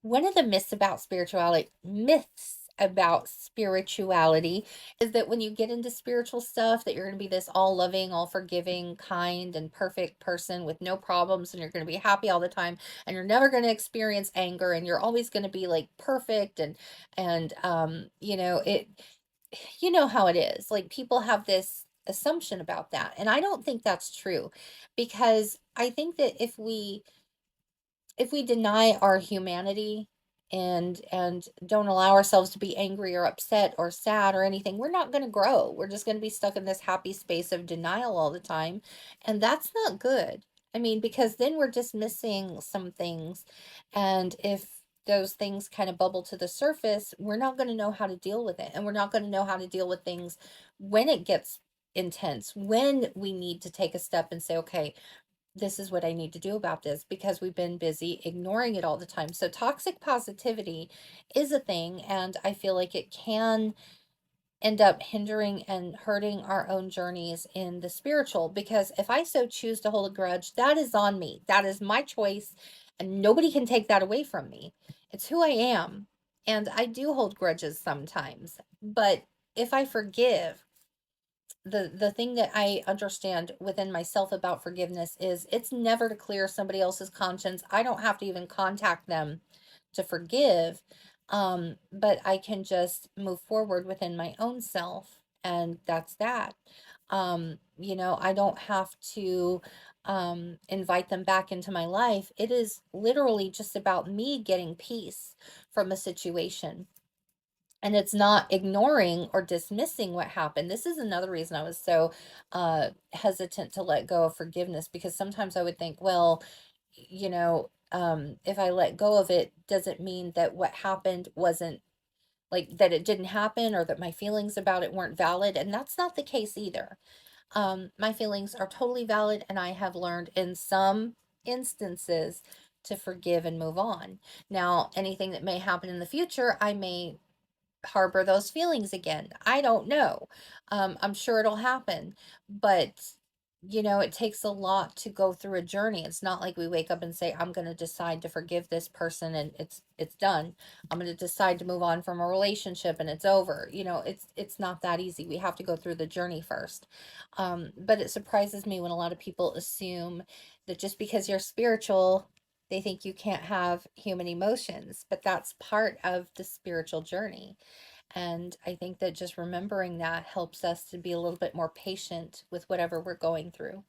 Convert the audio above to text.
One of the myths about spirituality is that when you get into spiritual stuff that you're going to be this all loving, all forgiving, kind and perfect person with no problems, and you're going to be happy all the time, and you're never going to experience anger, and you're always going to be like perfect. And you know how it is. Like, people have this assumption about that, and I don't think that's true, because I think that if we deny our humanity and don't allow ourselves to be angry or upset or sad or anything, we're not going to grow. We're just going to be stuck in this happy space of denial all the time, and that's not good. I mean, because then we're dismissing some things, and if those things kind of bubble to the surface, we're not going to know how to deal with it, and we're not going to know how to deal with things when it gets intense, when we need to take a step and say, okay, this is what I need to do about this, because we've been busy ignoring it all the time. So toxic positivity is a thing, and I feel like it can end up hindering and hurting our own journeys in the spiritual, because if I so choose to hold a grudge, that is on me. That is my choice, and nobody can take that away from me. It's who I am. And I do hold grudges sometimes, but if I forgive, the thing that I understand within myself about forgiveness is it's never to clear somebody else's conscience. I don't have to even contact them to forgive. But I can just move forward within my own self, and that's that. I don't have to invite them back into my life. It is literally just about me getting peace from a situation, and it's not ignoring or dismissing what happened. This is another reason I was so hesitant to let go of forgiveness, because sometimes I would think, well, if I let go of it, doesn't mean that what happened wasn't, like, that it didn't happen, or that my feelings about it weren't valid. And that's not the case either. My feelings are totally valid, and I have learned in some instances to forgive and move on. Now, anything that may happen in the future, I may harbor those feelings again. I don't know. I'm sure it'll happen, but it takes a lot to go through a journey. It's not like we wake up and say, I'm going to decide to forgive this person and it's done. I'm going to decide to move on from a relationship and it's over. It's not that easy. We have to go through the journey first. But it surprises me when a lot of people assume that just because you're spiritual, they think you can't have human emotions, but that's part of the spiritual journey. And I think that just remembering that helps us to be a little bit more patient with whatever we're going through.